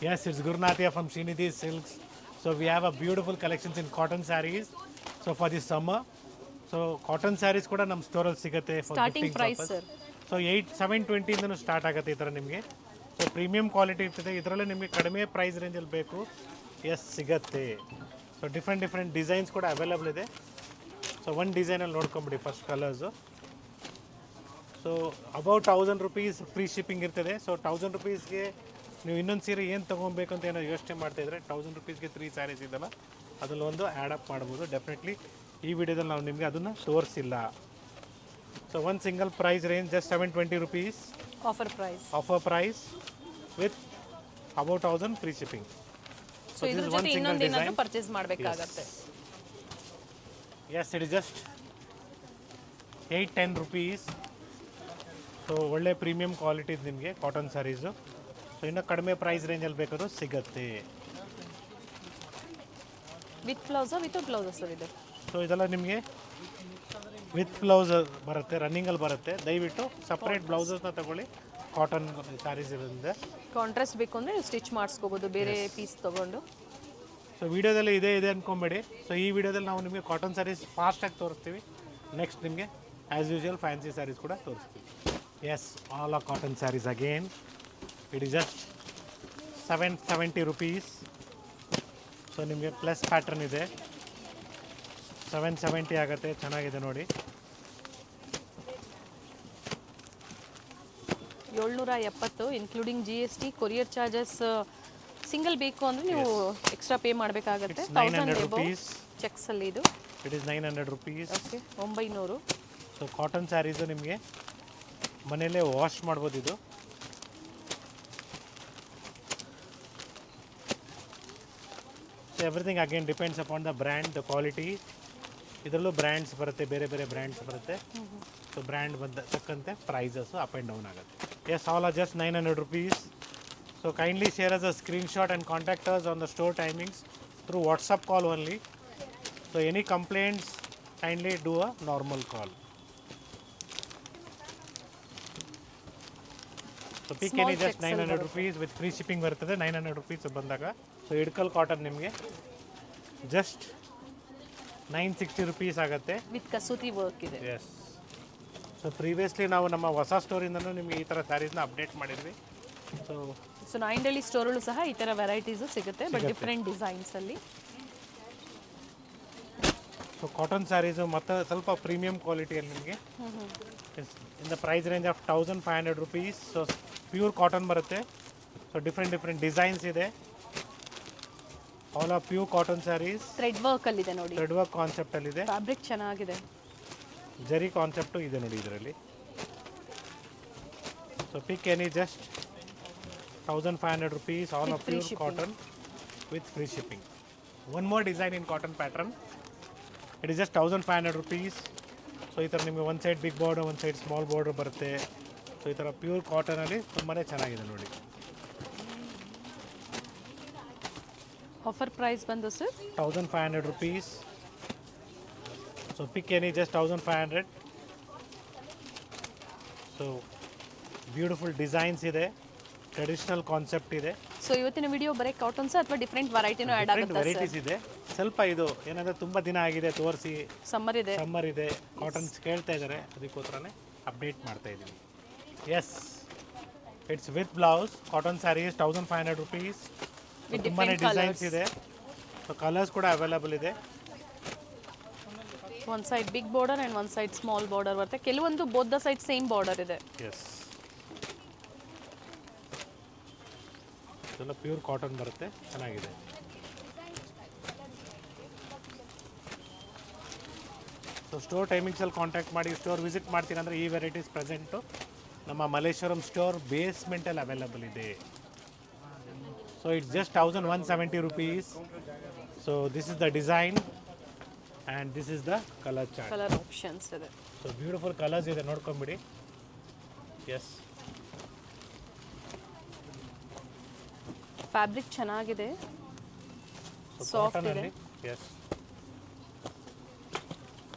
Yes, it's Gurnathia from Srinidhi Silks. So we have a beautiful collections in cotton sarees. So for this summer, so cotton sarees ಕೂಡ ನಮ್ಮ ಸ್ಟೋರಲ್ಲಿ ಸಿಗುತ್ತೆ for starting gifting price purpose. Sir. So 720ಇಂದನೂ start ಆಗುತ್ತೆ ಈ ಥರ ನಿಮಗೆ. So premium quality ಇರ್ತದೆ, ಇದರಲ್ಲೇ ನಿಮಗೆ ಕಡಿಮೆ ಪ್ರೈಸ್ ರೇಂಜಲ್ಲಿ ಬೇಕು ಎಸ್ ಸಿಗತ್ತೆ. ಸೊ ಡಿಫ್ರೆಂಟ್ ಡಿಸೈನ್ಸ್ ಕೂಡ ಅವೈಲಬಲ್ ಇದೆ. ಸೊ ಒಂದು ಡಿಸೈನಲ್ಲಿ ನೋಡ್ಕೊಂಬಿಡಿ first colours. So about 1000 rupees free shipping ಇರ್ತದೆ. ಸೊ 1000 ರುಪೀಸ್ಗೆ ನೀವು ಇನ್ನೊಂದು ಸೀರೆ ಏನು ತೊಗೊಬೇಕು ಅಂತ ಏನೋ ಯೋಚನೆ ಮಾಡ್ತಾಯಿದ್ರೆ 1000 ರುಪೀಸ್ಗೆ 3 ಸ್ಯಾರೀಸ್ ಇದೆಲ್ಲ ಅದರಲ್ಲಿ ಒಂದು ಆ್ಯಡಪ್ ಮಾಡ್ಬೋದು. ಡೆಫಿನೆಟ್ಲಿ ಈ ವಿಡಿಯೋದಲ್ಲಿ ನಾವು ನಿಮಗೆ ಅದನ್ನು ತೋರಿಸಿಲ್ಲ. ಸೊ ಒಂದು single price range just 720 rupees offer price with about 1000 free shipping. So ಇದ್ರ ಜೊತೆ ಇನ್ನೊಂದು ಏನಾದರೂ ಪರ್ಚೇಸ್ ಮಾಡಬೇಕಾಗತ್ತೆ. Yes it is just 810 rupees. So ಒಳ್ಳೆ ಪ್ರೀಮಿಯಂ ಕ್ವಾಲಿಟಿ ನಿಮಗೆ ಕಾಟನ್ ಸ್ಯಾರೀಸು. ಸೊ ಇನ್ನೂ ಕಡಿಮೆ ಪ್ರೈಸ್ ರೇಂಜಲ್ಲಿ ಬೇಕಾದ್ರೂ ಸಿಗುತ್ತೆ. ವಿತ್ ಬ್ಲೌಸಾ ವಿತೌಟ್ ಬ್ಲೌಸಾ ಸರ್ ಇದು? ಸೊ ಇದೆಲ್ಲ ನಿಮಗೆ ವಿತ್ ಬ್ಲೌಸ್ ಬರುತ್ತೆ, ರನ್ನಿಂಗಲ್ಲಿ ಬರುತ್ತೆ. ದಯವಿಟ್ಟು ಸಪ್ರೇಟ್ ಬ್ಲೌಸಸ್ನ ತಗೊಳ್ಳಿ. ಕಾಟನ್ ಸ್ಯಾರೀಸ್ ಇರೋದ್ರಿಂದ ಕಾಂಟ್ರಾಸ್ಟ್ ಬೇಕು ಅಂದರೆ ನೀವು ಸ್ಟಿಚ್ ಮಾಡಿಸ್ಕೋಬೋದು ಬೇರೆ ಪೀಸ್ ತೊಗೊಂಡು. ಸೊ ವಿಡಿಯೋದಲ್ಲಿ ಇದೆ ಅಂದ್ಕೊಂಬೇಡಿ. ಸೊ ಈ ವಿಡಿಯೋದಲ್ಲಿ ನಾವು ನಿಮಗೆ ಕಾಟನ್ ಸ್ಯಾರೀಸ್ ಫಾಸ್ಟಾಗಿ ತೋರಿಸ್ತೀವಿ. ನೆಕ್ಸ್ಟ್ ನಿಮಗೆ ಆ್ಯಸ್ ಯೂಶುವಲ್ ಫ್ಯಾನ್ಸಿ ಸ್ಯಾರೀಸ್ ಕೂಡ ತೋರಿಸ್ತೀವಿ. Yes all are cotton saris again. It is just 770 rupees. So ನಿಮಗೆ ಪ್ಲಸ್ ಪ್ಯಾಟ್ರನ್ ಇದೆ, 770 ಆಗುತ್ತೆ. ಚೆನ್ನಾಗಿದೆ ನೋಡಿ. 770 including GST, courier charges. Single ಬೇಕು ಅಂದರೆ ನೀವು ಎಕ್ಸ್ಟ್ರಾ ಪೇ ಮಾಡಬೇಕಾಗತ್ತೆ. 1000 ರುಪೀಸ್ ಚೆಕ್ಸಲ್ಲಿ ಇದು. It is 900 rupees. Okay 900. So cotton saris ನಿಮಗೆ ಮನೆಯಲ್ಲೇ ವಾಶ್ ಮಾಡ್ಬೋದು ಇದು. So everything again depends upon the brand, the quality. ಇದರಲ್ಲೂ ಬ್ರ್ಯಾಂಡ್ಸ್ ಬರುತ್ತೆ, ಬೇರೆ ಬ್ರ್ಯಾಂಡ್ಸ್ ಬರುತ್ತೆ. ಸೊ ಬ್ರ್ಯಾಂಡ್ ಬಂದ ತಕ್ಕಂತೆ ಪ್ರೈಸಸ್ಸು ಅಪ್ ಆ್ಯಂಡ್ ಡೌನ್ ಆಗುತ್ತೆ. Yes all are just 900 rupees. So kindly share us a screenshot and contact us on the store timings through WhatsApp call only. So any complaints kindly do a normal call. So pick any just 900 rupees with free shipping ಬರ್ತದೆ 900 rupees ಬಂದಾಗ. So Idukki cotton ನಿಮಗೆ just 960 rupees ಆಗುತ್ತೆ with ಕಸೂತಿ work ಇದೆ. Yes. So previously ನಾವು ನಮ್ಮ ಹೊಸ ಸ್ಟೋರಿಂದನೂ ನಿಮಗೆ ಈ ಥರ ಸ್ಯಾರೀಸ್ನ ಅಪ್ಡೇಟ್ ಮಾಡಿದ್ವಿ. ಸೊ ನಾಯಿಂಡಳ್ಳಿ ಸ್ಟೋರಲ್ಲೂ ಸಹ ಈ ಥರ ವೆರೈಟೀಸು ಸಿಗುತ್ತೆ, ಬಟ್ ಡಿಫ್ರೆಂಟ್ ಡಿಸೈನ್ಸಲ್ಲಿ. ಸೊ ಕಾಟನ್ ಸ್ಯಾರೀಸು ಮತ್ತು ಸ್ವಲ್ಪ ಪ್ರೀಮಿಯಂ ಕ್ವಾಲಿಟಿಯಲ್ಲಿ ನಿಮಗೆ in the price range of 1500 rupees. So pure cotton ಬರುತ್ತೆ. ಸೊ ಡಿಫ್ರೆಂಟ್ ಡಿಸೈನ್ಸ್ ಇದೆ. All are pure cotton sarees. Thread ವರ್ಕಲ್ಲಿದೆ ನೋಡಿ, ಥ್ರೆಡ್ ವರ್ಕ್ ಕಾನ್ಸೆಪ್ಟಲ್ಲಿದೆ. ಫ್ಯಾಬ್ರಿಕ್ ಚೆನ್ನಾಗಿದೆ, ಜರಿ ಕಾನ್ಸೆಪ್ಟು ಇದೆ ನೋಡಿ ಇದರಲ್ಲಿ. So pick any just 1500 rupees, all of pure cotton with free shipping. One more design in cotton pattern. It is just 1500 rupees. So ಈ ಥರ ನಿಮಗೆ ಒಂದು ಸೈಡ್ ಬಿಗ್ ಬಾರ್ಡರ್, ಒಂದು ಸೈಡ್ ಸ್ಮಾಲ್ ಬಾರ್ಡರ್ ಬರುತ್ತೆ. ಸೊ ಈ ಥರ ಪ್ಯೂರ್ ಕಾಟನಲ್ಲಿ ತುಂಬಾ ಚೆನ್ನಾಗಿದೆ ನೋಡಿ. ಆಫರ್ ಪ್ರೈಸ್ ಬಂದು ಸರ್ 1500 rupees. ಸೊ ಪಿಕ್ any just 1500. So beautiful designs ಇದೆ, ಟ್ರೆಡಿಷನಲ್ ಕಾನ್ಸೆಪ್ಟ್ ಇದೆ. ಸೊ ಇವತ್ತಿನ ವಿಡಿಯೋ ಬರೀ ಕಾಟನ್ಸ್ ಅಥವಾ ಡಿಫ್ರೆಂಟ್ ವೆರೈಟಿನೂ ಆ್ಯಡ್ ಆಗುತ್ತೆ? ವೆರೈಟೀಸ್ ಇದೆ. ಸ್ವಲ್ಪ ಇದು ಏನಂದರೆ ತುಂಬ ದಿನ ಆಗಿದೆ ತೋರಿಸಿ, ಸಮ್ಮರ್ ಇದೆ, ಕಾಟನ್ಸ್ ಕೇಳ್ತಾ ಇದ್ದಾರೆ, ಅದಕ್ಕೋಸ್ಕರನೇ ಅಪ್ಡೇಟ್ ಮಾಡ್ತಾ ಇದ್ದೀವಿ. Yes, it's with blouse cotton saris 1500 rupees. ತುಂಬಾ ಡಿಸೈನ್ಸ್ ಇದೆ. ಸೊ ಕಲರ್ಸ್ ಕೂಡ ಅವೈಲಬಲ್ ಇದೆ. ಒಂದು ಸೈಡ್ ಬಿಗ್ ಬಾರ್ಡರ್ ಆ್ಯಂಡ್ ಒಂದು ಸೈಡ್ ಸ್ಮಾಲ್ ಬಾರ್ಡರ್ ಬರುತ್ತೆ. ಕೆಲವೊಂದು both the side same border ಇದೆ. ಎಸ್, ಇದೆಲ್ಲ ಪ್ಯೂರ್ ಕಾಟನ್ ಬರುತ್ತೆ, ಚೆನ್ನಾಗಿದೆ. ಸೊ ಸ್ಟೋರ್ ಟೈಮಿಂಗ್ಸಲ್ಲಿ ಕಾಂಟ್ಯಾಕ್ಟ್ ಮಾಡಿ. ಸ್ಟೋರ್ ವಿಸಿಟ್ ಮಾಡ್ತೀನಿ ಅಂದರೆ ಈ ವೆರೈಟೀಸ್ ಪ್ರೆಸೆಂಟು ನಮ್ಮ ಮಲ್ಲೇಶ್ವರಂ ಸ್ಟೋರ್ ಬೇಸ್ಮೆಂಟಲ್ಲಿ ಅವೈಲಬಲ್ ಇದೆ. So it's just 1170 rupees. So this is the design and this is the colour chart. Colour options ಇದೆ. ಸೊ ಬ್ಯೂಟಿಫುಲ್ ಕಲರ್ಸ್ ಇದೆ, ನೋಡ್ಕೊಂಬಿಡಿ. ಎಸ್, ಫ್ಯಾಬ್ರಿಕ್ ಚೆನ್ನಾಗಿದೆ, ಸಾಫ್ಟ್ ಇದೆ. Yes,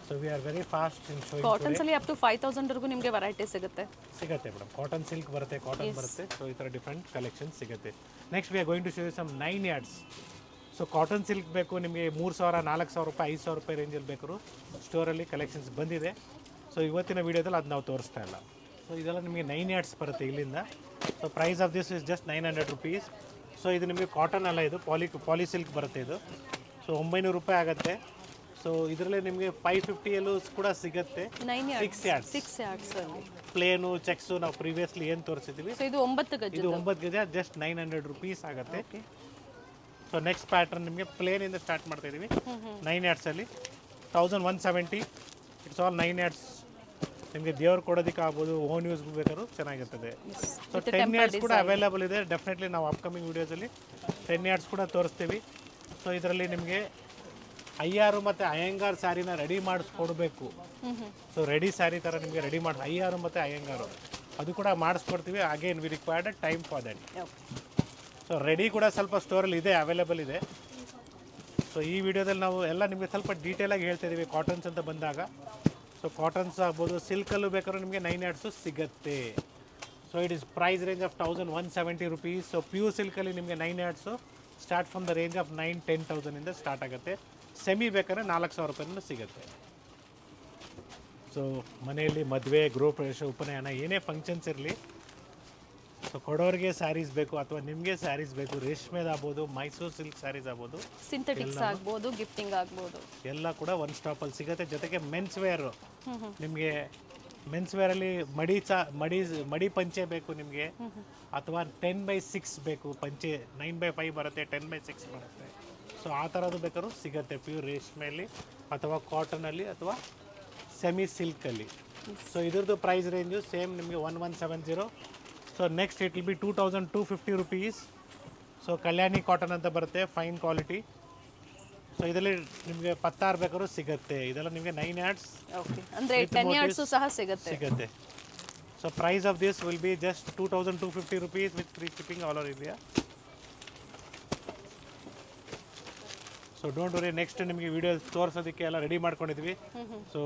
so we are very fast in showing. Cottons ಅಲ್ಲಿ up to 5000 ವರೆಗೂ ನಿಮಗೆ variety ಸಿಗುತ್ತೆ. ಸಿಗುತ್ತೆ ಮೇಡಮ್. ಕಾಟನ್ ಸಿಲ್ಕ್ ಬರುತ್ತೆ, ಕಾಟನ್ ಬರುತ್ತೆ. ಸೊ ಈ ಥರ ಡಿಫ್ರೆಂಟ್ ಕಲೆಕ್ಷನ್ ಸಿಗುತ್ತೆ. Next we are going to show you some 9 yards. So cotton silk ಬೇಕು ನಿಮಗೆ 3000 4000 ರೂಪಾಯಿ 5000 ರೂಪಾಯಿ ರೇಂಜಲ್ಲಿ ಬೇಕಾದ್ರು ಸ್ಟೋರಲ್ಲಿ ಕಲೆಕ್ಷನ್ಸ್ ಬಂದಿದೆ. ಸೊ ಇವತ್ತಿನ ವೀಡಿಯೋದಲ್ಲಿ ಅದು ನಾವು ತೋರಿಸ್ತಾ ಇಲ್ಲ. ಸೊ ಇದೆಲ್ಲ ನಿಮಗೆ 9 yards ಬರುತ್ತೆ ಇಲ್ಲಿಂದ. So price of this is just 900 rupees. So ಇದು ನಿಮಗೆ ಕಾಟನ್ ಅಲ್ಲ, ಇದು ಪಾಲಿ ಸಿಲ್ಕ್ ಬರುತ್ತೆ ಇದು. ಸೊ 900 ರೂಪಾಯಿ ಆಗುತ್ತೆ. ಸೊ ಇದರಲ್ಲಿ ನಿಮಗೆ 550ಯಲ್ಲೂ ಕೂಡ ಸಿಗುತ್ತೆ. 6 yards. 6 yards ಅಲ್ಲಿ ಪ್ಲೇನು ಚೆಕ್ಸು ನಾವು ಪ್ರೀವಿಯಸ್ಲಿ ಏನು ತೋರಿಸಿದ್ವಿ. ಸೊ ಇದು 9 ಗಜ. ಇದು 9 ಗಜ ಜಸ್ಟ್ 900 rupees ಆಗುತ್ತೆ. ಸೊ ನೆಕ್ಸ್ಟ್ ಪ್ಯಾಟರ್ನ್ ನಿಮಗೆ ಪ್ಲೇನಿಂದ ಸ್ಟಾರ್ಟ್ ಮಾಡ್ತಾ ಇದ್ದೀವಿ. 9 yards ಅಲ್ಲಿ 1170. It's all 9 yards. ನಿಮಗೆ ದೇವ್ರು ಕೊಡೋದಕ್ಕೆ ಆಗ್ಬೋದು, ಓನ್ ಯೂಸ್ ಬೇಕಾದ್ರೂ ಚೆನ್ನಾಗಿರ್ತದೆ. ಸೊ 10 yards ಕೂಡ ಅವೈಲೇಬಲ್ ಇದೆ. ಡೆಫಿನೆಟ್ಲಿ ನಾವು ಅಪ್ಕಮಿಂಗ್ ವೀಡಿಯೋಸಲ್ಲಿ 10 yards ಕೂಡ ತೋರಿಸ್ತೀವಿ. ಸೊ ಇದರಲ್ಲಿ ನಿಮಗೆ ಅಯ್ಯಾರು ಮತ್ತು ಅಯ್ಯಂಗಾರ್ ಸ್ಯಾರಿನ ರೆಡಿ ಮಾಡಿಸ್ಕೊಡ್ಬೇಕು. ಸೊ ರೆಡಿ ಸ್ಯಾರಿ ಥರ ನಿಮಗೆ ರೆಡಿ ಮಾಡಿ ಅಯ್ಯಾರು ಮತ್ತು ಅಯ್ಯಂಗಾರು ಅದು ಕೂಡ ಮಾಡಿಸ್ಕೊಡ್ತೀವಿ. Again we required time for that. So ready ಕೂಡ ಸ್ವಲ್ಪ ಸ್ಟೋರಲ್ಲಿ ಇದೆ, ಅವೈಲೇಬಲ್ ಇದೆ. ಸೊ ಈ ವಿಡಿಯೋದಲ್ಲಿ ನಾವು ಎಲ್ಲ ನಿಮಗೆ ಸ್ವಲ್ಪ ಡೀಟೇಲಾಗಿ ಹೇಳ್ತಾ ಇದ್ದೀವಿ ಕಾಟನ್ಸ್ ಅಂತ ಬಂದಾಗ. ಸೊ ಕಾಟನ್ಸ್ ಆಗ್ಬೋದು, ಸಿಲ್ಕಲ್ಲೂ ಬೇಕಾದ್ರೂ ನಿಮಗೆ 9 yards ಸಿಗುತ್ತೆ. So it is price range of 1170 rupees. So pure ಸಿಲ್ಕಲ್ಲಿ ನಿಮಗೆ 9 yards start from the range of 9,000-10,000 start ಆಗುತ್ತೆ. ಸೆಮಿ ಬೇಕಾದ್ರೆ 4000 ರೂಪಾಯಿಂದ ಸಿಗುತ್ತೆ. ಸೊ ಮನೆಯಲ್ಲಿ ಮದುವೆ, ಗೃಹ ಪ್ರವೇಶ, ಉಪನಯನ ಏನೇ ಫಂಕ್ಷನ್ಸ್ ಇರಲಿ, ಸೊ ಕೊಡೋರಿಗೆ ಸ್ಯಾರೀಸ್ ಬೇಕು ಅಥವಾ ನಿಮಗೆ ಸ್ಯಾರೀಸ್ ಬೇಕು, ರೇಷ್ಮೆದಾಗ್ಬೋದು, ಮೈಸೂರು ಸಿಲ್ಕ್ ಸ್ಯಾರೀಸ್ ಆಗ್ಬೋದು, ಸಿಂಥೆಟಿಕ್ಸ್ ಆಗ್ಬೋದು, ಗಿಫ್ಟಿಂಗ್ ಆಗ್ಬೋದು, ಎಲ್ಲ ಕೂಡ ಒಂದು ಸ್ಟಾಪಲ್ಲಿ ಸಿಗುತ್ತೆ. ಜೊತೆಗೆ ಮೆನ್ಸ್ ವೇರು ನಿಮಗೆ ಮೆನ್ಸ್ ವೇರಲ್ಲಿ ಮಡಿ ಪಂಚೆ ಬೇಕು ನಿಮಗೆ, ಅಥವಾ 10/6 ಬೇಕು ಪಂಚೆ. 9/5 ಬರುತ್ತೆ, 10/6 ಬರುತ್ತೆ. ಸೊ ಆ ಥರದ್ದು ಬೇಕಾದ್ರೂ ಸಿಗುತ್ತೆ ಪ್ಯೂರ್ ರೇಷ್ಮೆಯಲ್ಲಿ ಅಥವಾ ಕಾಟನಲ್ಲಿ ಅಥವಾ ಸೆಮಿ ಸಿಲ್ಕಲ್ಲಿ. ಸೊ ಇದ್ರದ್ದು ಪ್ರೈಸ್ ರೇಂಜು ಸೇಮ್ ನಿಮಗೆ 1170. So next it will B 2250 rupees. So Kalyani cotton ಅಂತ ಬರುತ್ತೆ, ಫೈನ್ ಕ್ವಾಲಿಟಿ. ಸೊ ಇದರಲ್ಲಿ ನಿಮಗೆ 16 ಬೇಕಾದ್ರೂ ಸಿಗುತ್ತೆ. ಇದೆಲ್ಲ ನಿಮಗೆ 9 yards. ಓಕೆ, ಅಂದರೆ 10 yards ಸಹ ಸಿಗುತ್ತೆ. So price of this will be just 2250 rupees with free shipping all over India. So don't worry, next ನಿಮಗೆ ವಿಡಿಯೋ ತೋರಿಸೋದಕ್ಕೆ ಎಲ್ಲ ರೆಡಿ ಮಾಡ್ಕೊಂಡಿದ್ವಿ. ಸೊ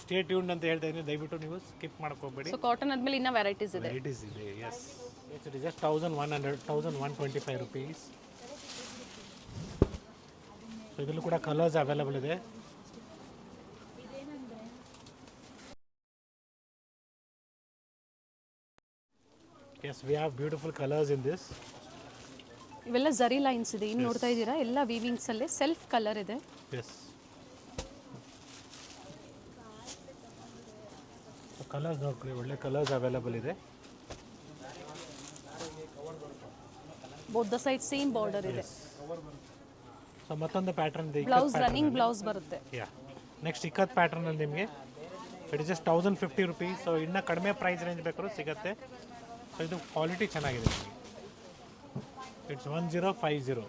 ಸ್ಟೇ ಟ್ಯೂನ್ಡ್ ಅಂತ ಹೇಳ್ತಾ ಇದ್ದೀನಿ, ದಯವಿಟ್ಟು ನೀವು ಸ್ಕಿಪ್ ಮಾಡ್ಕೋಬೇಡಿ. ಸೊ ಕಾಟನ್ ಆದ್ಮೇಲೆ ಇನ್ನೂ ವೆರೈಟೀಸ್ ಇದೆ. Yes, it is just 1125 rupees. So ಇದರಲ್ಲೂ ಕೂಡ ಕಲರ್ಸ್ ಅವೈಲೇಬಲ್ ಇದೆ. Yes, we have beautiful colours in this. ಇವೆಲ್ಲ ಜರಿ ಲೈನ್ಸ್ ಇದೆ, ಇನ್ನು ನೋಡ್ತಾ ಇದ್ದೀರಾ, ಎಲ್ಲ ವೀವಿಂಗ್ಸ್ ಅಲ್ಲೇ ಸೆಲ್ಫ್ ಕಲರ್ ಇದೆ. ಎಸ್, ಕಲರ್ಸ್ ನೋಡ್ಕೊಳ್ಳಿ, ಒಳ್ಳೆ ಕಲರ್ಸ್ ಅವೈಲೇಬಲ್ ಇದೆ. Both the side same border ಇದೆ. ಸೊ ಮತ್ತೊಂದು ಪ್ಯಾಟರ್ನ್ ಇದೆ, ಬ್ಲೌಸ್ ರನ್ನಿಂಗ್ ಬ್ಲೌಸ್ ಬರುತ್ತೆ. ಯಾ, ನೆಕ್ಸ್ಟ್ ಇಕ್ಕತ್ ಪ್ಯಾಟರ್ನ್ ಅಲ್ಲಿ ನಿಮಗೆ it is just 1050 rupees. So ಇನ್ನೂ ಕಡಿಮೆ ಪ್ರೈಸ್ ರೇಂಜ್ ಬೇಕಾದ್ರೂ ಸಿಗುತ್ತೆ. ಸೊ ಇದು ಕ್ವಾಲಿಟಿ ಚೆನ್ನಾಗಿದೆ ನಿಮಗೆ. ಇಟ್ಸ್ 1050.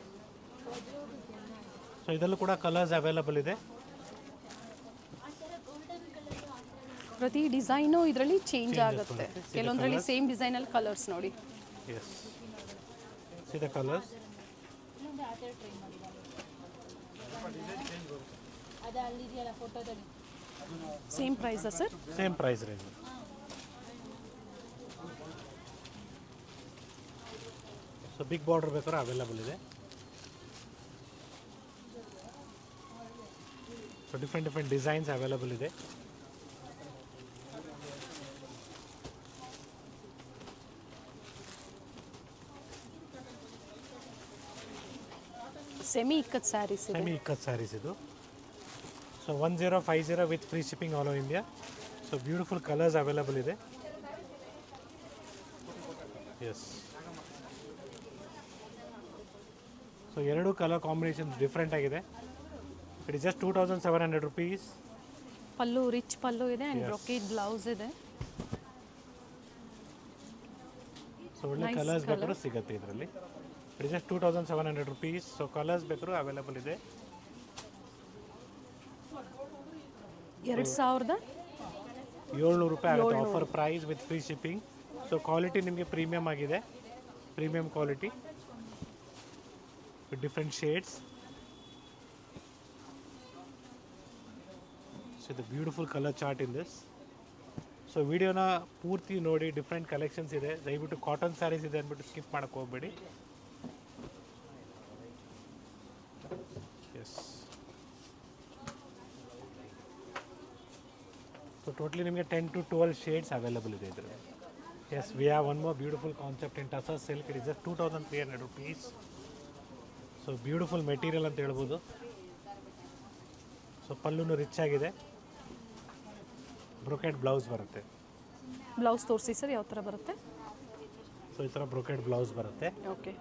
ಸೊ ಇದರಲ್ಲೂ ಕೂಡ ಕಲರ್ಸ್ ಅವೈಲೇಬಲ್ ಇದೆ. ಪ್ರತಿ ಡಿಸೈನು ಇದರಲ್ಲಿ ಚೇಂಜ್ ಆಗುತ್ತೆ. ಕೆಲವೊಂದರಲ್ಲಿ ಸೇಮ್ ಡಿಸೈನ್ ಅಲ್ಲಿ ಕಲರ್ಸ್ ನೋಡಿ. Yes, see the colours. Same ಪ್ರೈಸಾ sir? Same price range. So big border ಬೇಕಾದ್ರೆ ಅವೈಲೇಬಲ್ ಇದೆ. ಸೊ ಡಿಫ್ರೆಂಟ್ ಡಿಸೈನ್ಸ್ ಅವೈಲೇಬಲ್ ಇದೆ. ಸೆಮಿ ಇಕ್ಕತ್ ಸ್ಯಾರೀಸ್ ಇದೆ. ಸೆಮಿ ಇಕ್ಕತ್ ಸ್ಯಾರೀಸ್ ಇದು. So 1050 with free shipping all over India. So beautiful colours available ಇದೆ. Yes, so ಎರಡು colour combinations different ಆಗಿದೆ. It is just 2700 rupees. Pallu rich pallu ಇದೆ and brocade blouse ಇದೆ. So ಒಳ್ಳೆ colours ಬೇಕಾದ್ರೂ ಸಿಗುತ್ತೆ ಇದರಲ್ಲಿ. It is just 2700 rupees. So colours ಬೇಕಾದ್ರೂ ಅವೈಲೇಬಲ್ ಇದೆ. 2700 ರೂಪಾಯಿ ಆಗುತ್ತೆ offer price with free shipping. So quality ನಿಮಗೆ ಪ್ರೀಮಿಯಮ್ ಆಗಿದೆ, premium quality with different shades. So ಇದು beautiful colour chart in this. So ವಿಡಿಯೋನ ಪೂರ್ತಿ ನೋಡಿ, ಡಿಫ್ರೆಂಟ್ ಕಲೆಕ್ಷನ್ಸ್ ಇದೆ. ದಯವಿಟ್ಟು ಕಾಟನ್ ಸ್ಯಾರೀಸ್ ಇದೆ ಅಂದ್ಬಿಟ್ಟು ಸ್ಕಿಪ್ ಮಾಡೋಕ್ಕೆ ಹೋಗಬೇಡಿ. ಎಸ್, ಸೊ ಟೋಟಲಿ ನಿಮಗೆ 10 to 12 ಶೇಡ್ಸ್ ಅವೈಲಬಲ್ ಇದೆ ಇದರಲ್ಲಿ. Yes, we have one more beautiful concept in tussar silk. It is just 2300 rupees. So beautiful material ಅಂತ ಹೇಳ್ಬೋದು. ಸೊ ಪಲ್ಲುನು ರಿಚ್ ಆಗಿದೆ, ಬ್ರೊಕೆಟ್ ಬ್ಲೌಸ್ ಬರುತ್ತೆ. ಬ್ಲೌಸ್ ತೋರಿಸಿ ಸರ್, ಯಾವ ಥರ ಬರುತ್ತೆ? ಸೊ ಈ ಥರ ಬ್ರೊಕೆಟ್ ಬ್ಲೌಸ್ ಬರುತ್ತೆ. Okay,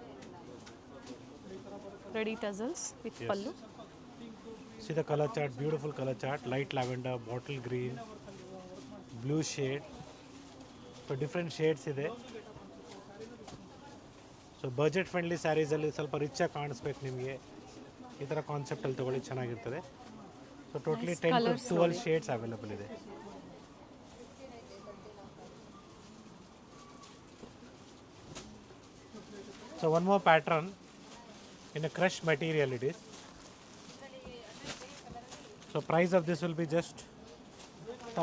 ready tassels with pallu. See the colour chart, beautiful colour chart, light lavender, bottle green, blue shade. So different shades ಇದೆ. ಸೊ ಬಜೆಟ್ ಫ್ರೆಂಡ್ಲಿ ಸ್ಯಾರೀಸಲ್ಲಿ ಸ್ವಲ್ಪ ರಿಚಾಗಿ ಕಾಣಿಸ್ಬೇಕು ನಿಮಗೆ, ಈ ಥರ ಕಾನ್ಸೆಪ್ಟಲ್ಲಿ ತೊಗೊಳ್ಳಿ, ಚೆನ್ನಾಗಿರ್ತದೆ. So totally 10 to 12 shades available ಇದೆ. So one more pattern in a crushed material it is. So price of this will be just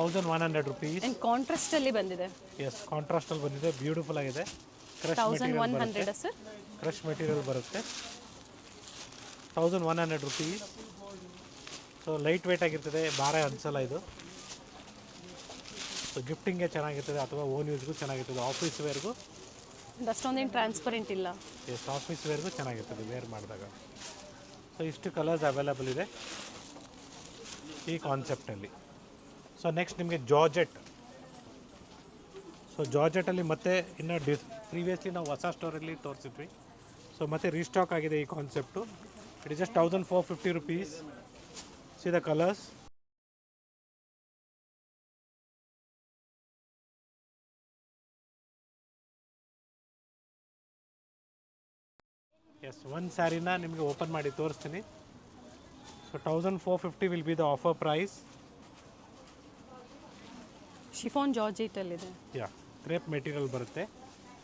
1100 rupees. And ಕಾಂಟ್ರಾಸ್ಟಲ್ಲಿ ಬಂದಿದೆ. Yes, contrast ಅಲ್ಲಿ ಬಂದಿದೆ, ಬ್ಯೂಟಿಫುಲ್ ಆಗಿದೆ. Crush 1100 sir. ಕ್ರಶ್ ಮೆಟೀರಿಯಲ್ ಬರುತ್ತೆ, 1100 rupees. So light weight ಆಗಿರ್ತದೆ, ಭಾರ ಅನಿಸಲ್ಲ ಇದು. ಸೊ ಗಿಫ್ಟಿಂಗ್ಗೆ ಚೆನ್ನಾಗಿರ್ತದೆ ಅಥವಾ ಓನ್ ಯೂಸ್ಗೂ ಚೆನ್ನಾಗಿರ್ತದೆ, ಆಫೀಸ್ ವೇರ್ಗೂ. ಅಷ್ಟೊಂದೇನು ಟ್ರಾನ್ಸ್ಪರೆಂಟ್ ಇಲ್ಲ. ಎಸ್, ಆಫೀಸ್ ವೇರ್ಗೂ ಚೆನ್ನಾಗಿರ್ತದೆ ವೇರ್ ಮಾಡಿದಾಗ. ಸೊ ಇಷ್ಟು ಕಲರ್ಸ್ ಅವೈಲಬಲ್ ಇದೆ ಈ ಕಾನ್ಸೆಪ್ಟಲ್ಲಿ. ಸೊ ನೆಕ್ಸ್ಟ್ ನಿಮಗೆ ಜಾರ್ಜೆಟ್. ಸೊ ಜಾರ್ಜೆಟಲ್ಲಿ ಮತ್ತೆ ಇನ್ನೂ ಪ್ರೀವಿಯಸ್ಲಿ ನಾವು ಹೊಸ ಸ್ಟೋರಲ್ಲಿ ತೋರಿಸಿದ್ವಿ. ಸೊ ಮತ್ತೆ ರೀಸ್ಟಾಕ್ ಆಗಿದೆ ಈ concept. It is just 1450 rupees. See the colours. Yes, ಒಂದು ಸ್ಯಾರಿನ ನಿಮಗೆ ಓಪನ್ ಮಾಡಿ ತೋರಿಸ್ತೀನಿ. So 1450 will be the offer price. Chiffon ಜಾರ್ಜೆಟಲ್ಲಿದೆ. ಯಾ, ಕ್ರೇಪ್ ಮೆಟೀರಿಯಲ್ ಬರುತ್ತೆ.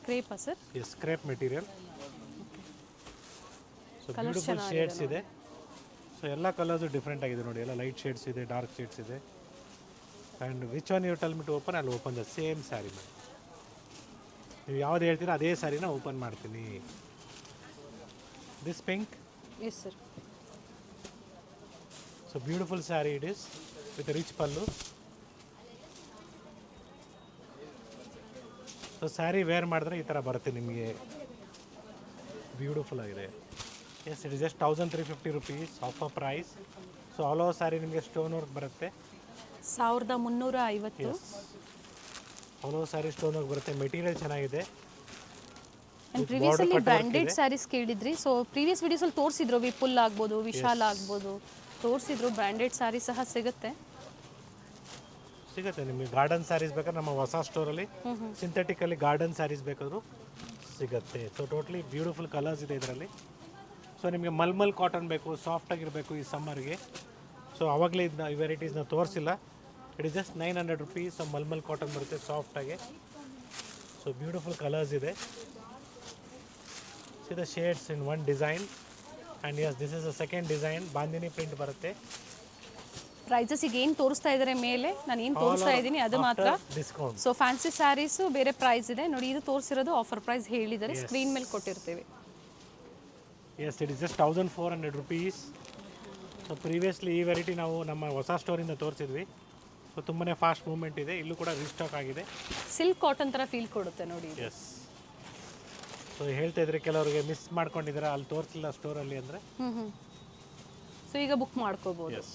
ಕ್ರೇಪಾ sir? Yes, crepe material. So beautiful shades ಇದೆ. ಸೊ ಎಲ್ಲ ಕಲರ್ಸು ಡಿಫ್ರೆಂಟ್ ಆಗಿದೆ ನೋಡಿ, ಎಲ್ಲ ಲೈಟ್ ಶೇಡ್ಸ್ ಇದೆ, ಡಾರ್ಕ್ ಶೇಡ್ಸ್ ಇದೆ. And which one you tell me to open, ಅಲ್ಲಿ ಓಪನ್ ದ ಸೇಮ್ ಸ್ಯಾರಿ ಮಾಡಿ. ನೀವು ಯಾವ್ದು ಹೇಳ್ತೀರಾ ಅದೇ ಸ್ಯಾರಿನ ಓಪನ್ ಮಾಡ್ತೀನಿ. This pink. Yes sir. So beautiful sari it is with rich pallu. So sari wear ಮಾಡಿದ್ರೆ ಈ ಥರ ಬರುತ್ತೆ ನಿಮಗೆ, ಬ್ಯೂಟಿಫುಲ್ ಆಗಿದೆ. Yes, it is just 1350 rupees offer price. So all over sari ನಿಮಗೆ ಸ್ಟೋನ್ ವರ್ಕ್ ಬರುತ್ತೆ. 1350. All over sari stone work ಬರುತ್ತೆ, ಮೆಟೀರಿಯಲ್ ಚೆನ್ನಾಗಿದೆ. ಆ್ಯಂಡ್ ಪ್ರಿವಿಯಸ್ಲಿ ಬ್ರ್ಯಾಂಡೆಡ್ ಸ್ಯಾರೀಸ್ ಕೇಳಿದ್ರಿ. ಸೊ ಪ್ರೀವಿಯಸ್ ವಿಡಿಯೋಸಲ್ಲಿ ತೋರಿಸಿದ್ರು, ವಿಪುಲ್ ಆಗ್ಬೋದು, ವಿಶಾಲ್ ಆಗ್ಬೋದು, ತೋರಿಸಿದ್ರು. ಬ್ರ್ಯಾಂಡೆಡ್ ಸ್ಯಾರಿ ಸಹ ಸಿಗುತ್ತೆ. ಸಿಗುತ್ತೆ ನಿಮಗೆ. ಗಾರ್ಡನ್ ಸ್ಯಾರೀಸ್ ಬೇಕಾದ್ರೆ ನಮ್ಮ ಹೊಸ ಸ್ಟೋರಲ್ಲಿ ಸಿಂಥೆಟಿಕಲ್ಲಿ ಗಾರ್ಡನ್ ಸ್ಯಾರೀಸ್ ಬೇಕಾದರೂ ಸಿಗುತ್ತೆ. ಸೊ ಟೋಟ್ಲಿ ಬ್ಯೂಟಿಫುಲ್ ಕಲರ್ಸ್ ಇದೆ ಇದರಲ್ಲಿ. ಸೊ ನಿಮಗೆ ಮಲ್ಮಲ್ ಕಾಟನ್ ಬೇಕು, ಸಾಫ್ಟಾಗಿರಬೇಕು ಈ ಸಮ್ಮರ್ಗೆ. ಸೊ ಆವಾಗಲೇ ಇದನ್ನ ಈ ವೆರೈಟೀಸ್ನ ತೋರಿಸಿಲ್ಲ. It is just 900 rupees. So mulmul cotton ಬರುತ್ತೆ ಸಾಫ್ಟಾಗಿ. ಸೊ ಬ್ಯೂಟಿಫುಲ್ ಕಲರ್ಸ್ ಇದೆ. See the shades in one design. And yes, this is a second design. Bandhani print ಬರುತ್ತೆ. ಪ್ರೈಸಸ್ ಈಗ ಏನು ತೋರಿಸ್ತಾ ಇದ್ದಾರೆ ಮೇಲೆ, ನಾನು ಏನು ತೋರಿಸ್ತಾ ಇದ್ದೀನಿ ಅದು ಮಾತ್ರ ಡಿಸ್ಕೌಂಟ್. ಸೊ ಫ್ಯಾನ್ಸಿ ಸ್ಯಾರೀಸು ಬೇರೆ ಪ್ರೈಸ್ ಇದೆ ನೋಡಿ. ಇದು ತೋರಿಸಿರೋದು ಆಫರ್ ಪ್ರೈಸ್ ಹೇಳಿದ್ದಾರೆ, ಸ್ಕ್ರೀನ್ ಮೇಲೆ ಕೊಟ್ಟಿರ್ತೀವಿ. Yes, it is just 1400 rupees. So previously ಈ ವೆರೈಟಿ ನಾವು ನಮ್ಮ ಹೊಸ ಸ್ಟೋರಿಂದ ತೋರಿಸಿದ್ವಿ. ಸೊ ತುಂಬಾ ಫಾಸ್ಟ್ ಮೂವ್ಮೆಂಟ್ ಇದೆ, ಇಲ್ಲೂ ಕೂಡ ರೀಸ್ಟಾಕ್ ಆಗಿದೆ. ಸಿಲ್ಕ್ ಕಾಟನ್ ಥರ ಫೀಲ್ ಕೊಡುತ್ತೆ ನೋಡಿ. ಎಸ್, ಸೊ ಹೇಳ್ತಾ ಇದ್ರೆ ಕೆಲವರಿಗೆ ಮಿಸ್ ಮಾಡ್ಕೊಂಡಿದ್ದಾರೆ, ಅಲ್ಲಿ ತೋರಿಸಿಲ್ಲ ಸ್ಟೋರಲ್ಲಿ ಅಂದರೆ. ಸೊ ಈಗ ಬುಕ್ ಮಾಡ್ಕೋಬೋದು. ಎಸ್,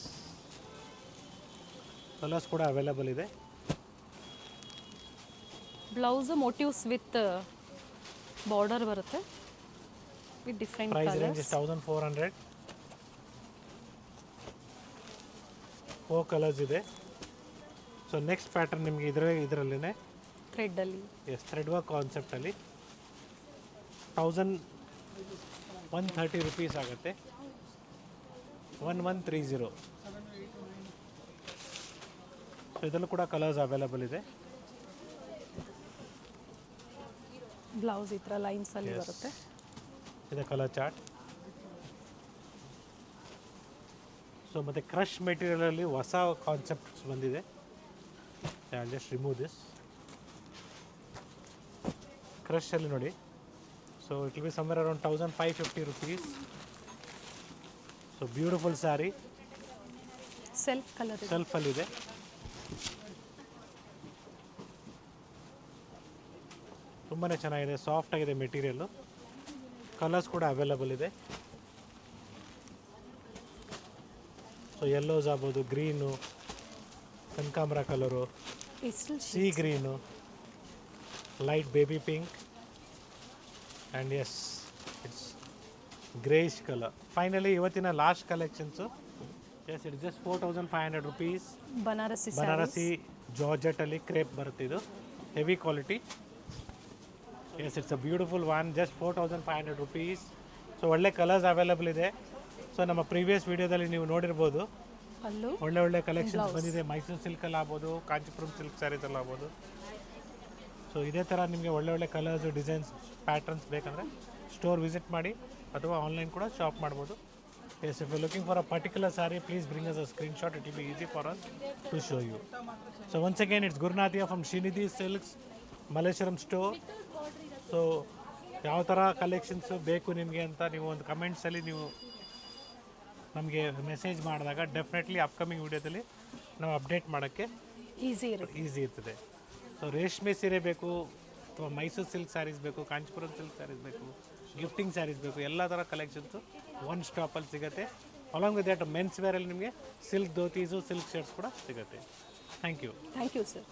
ಕಲರ್ಸ್ ಕೂಡ ಅವೈಲಬಲ್ ಇದೆ. ಬ್ಲೌಸ್ ಮೋಟಿವ್ಸ್ ವಿತ್ ಬಾರ್ಡರ್ ಬರುತ್ತೆ, with different price range colours. Is 1400. 4 colours ಇದೆ. ಸೊ ನೆಕ್ಸ್ಟ್ ಪ್ಯಾಟರ್ನ್ ನಿಮಗೆ ಇದರಲ್ಲೇ ಥ್ರೆಡ್ಡಲ್ಲಿ. ಎಸ್, ಥ್ರೆಡ್ ವರ್ಕ್ ಕಾನ್ಸೆಪ್ಟಲ್ಲಿ 1130 rupees ಆಗುತ್ತೆ. 1130. ಸೊ ಇದರಲ್ಲೂ ಕೂಡ ಕಲರ್ಸ್ ಅವೈಲಬಲ್ ಇದೆ. ಬ್ಲೌಸ್ ಈ ಥರ ಲೈನ್ಸಲ್ಲಿ ಬರುತ್ತೆ. ಇದು ಕಲರ್ ಚಾರ್ಟ್. ಸೊ ಮತ್ತು ಕ್ರಶ್ ಮೆಟೀರಿಯಲಲ್ಲಿ ಹೊಸ ಕಾನ್ಸೆಪ್ಟ್ಸ್ ಬಂದಿದೆ. I just remove this. ಕ್ರಶಲ್ಲಿ ನೋಡಿ, so it will be somewhere around 1550 rupees. So beautiful sari, self colour ಸೆಲ್ಫಲ್ಲಿದೆ. ತುಂಬಾ ಚೆನ್ನಾಗಿದೆ, ಸಾಫ್ಟ್ ಆಗಿದೆ ಮೆಟೀರಿಯಲ್ಲು. ಕಲರ್ಸ್ ಕೂಡ ಅವೈಲಬಲ್ ಇದೆ. ಸೊ ಯೆಲ್ಲೋಸ್ ಆಗ್ಬೋದು, ಗ್ರೀನು, ಕನಕಾಂಬರ colour, sea green, light baby pink and yes it's greyish colour. Finally ಇವತ್ತಿನ last collections. Yes it's just 4500 rupees. Banarasi ಜಾರ್ಜೆಟಲ್ಲಿ ಕ್ರೇಪ್ ಬರುತ್ತೆ, ಇದು heavy quality. Yes it's a beautiful one, just 4500 rupees. So ಒಳ್ಳೆ colours available ಇದೆ. So ನಮ್ಮ previous ವೀಡಿಯೋದಲ್ಲಿ ನೀವು ನೋಡಿರ್ಬೋದು, ಒಳ್ಳೆ ಕಲೆಕ್ಷನ್ಸ್ ಬಂದಿದೆ. ಮೈಸೂರು ಸಿಲ್ಕಲ್ಲಿ ಆಗ್ಬೋದು, ಕಾಂಚಿಪುರಂ ಸಿಲ್ಕ್ ಸ್ಯಾರೀಸಲ್ಲಿ ಆಗ್ಬೋದು. ಸೊ ಇದೇ ಥರ ನಿಮಗೆ ಒಳ್ಳೆ ಕಲರ್ಸು, ಡಿಸೈನ್ಸ್, ಪ್ಯಾಟರ್ನ್ಸ್ ಬೇಕಂದರೆ ಸ್ಟೋರ್ ವಿಸಿಟ್ ಮಾಡಿ ಅಥವಾ ಆನ್ಲೈನ್ ಕೂಡ ಶಾಪ್ ಮಾಡ್ಬೋದು. Yes if you looking for a particular sari, please bring us a screenshot. It will be easy for us to show you. So once again it's Gurunathiya from Shrinidhi silks, Malleshwaram store. So ಯಾವ ಥರ collections ಬೇಕು ನಿಮಗೆ ಅಂತ ನೀವು ಒಂದು ಕಮೆಂಟ್ಸಲ್ಲಿ ನೀವು ನಮಗೆ ಮೆಸೇಜ್ ಮಾಡಿದಾಗ ಡೆಫಿನೆಟ್ಲಿ ಅಪ್ಕಮಿಂಗ್ ವೀಡಿಯೋದಲ್ಲಿ ನಾವು ಅಪ್ಡೇಟ್ ಮಾಡೋಕ್ಕೆ ಈಸಿ ಇರ್ತದೆ. ಸೊ ರೇಷ್ಮೆ ಸೀರೆ ಬೇಕು ಅಥವಾ ಮೈಸೂರು ಸಿಲ್ಕ್ ಸ್ಯಾರೀಸ್ ಬೇಕು, ಕಾಂಚಿಪುರಂ ಸಿಲ್ಕ್ ಸ್ಯಾರೀಸ್ ಬೇಕು, ಗಿಫ್ಟಿಂಗ್ ಸ್ಯಾರೀಸ್ ಬೇಕು, ಎಲ್ಲ ಥರ ಕಲೆಕ್ಷನ್ಸು ಒನ್ ಸ್ಟಾಪಲ್ಲಿ ಸಿಗುತ್ತೆ. ಅಲಾಂಗ್ ವಿತ್ ದಟ್ ಮೆನ್ಸ್ ವೇರಲ್ಲಿ ನಿಮಗೆ ಸಿಲ್ಕ್ ಧೋತೀಸು, ಸಿಲ್ಕ್ ಶರ್ಟ್ಸ್ ಕೂಡ ಸಿಗುತ್ತೆ. Thank you sir.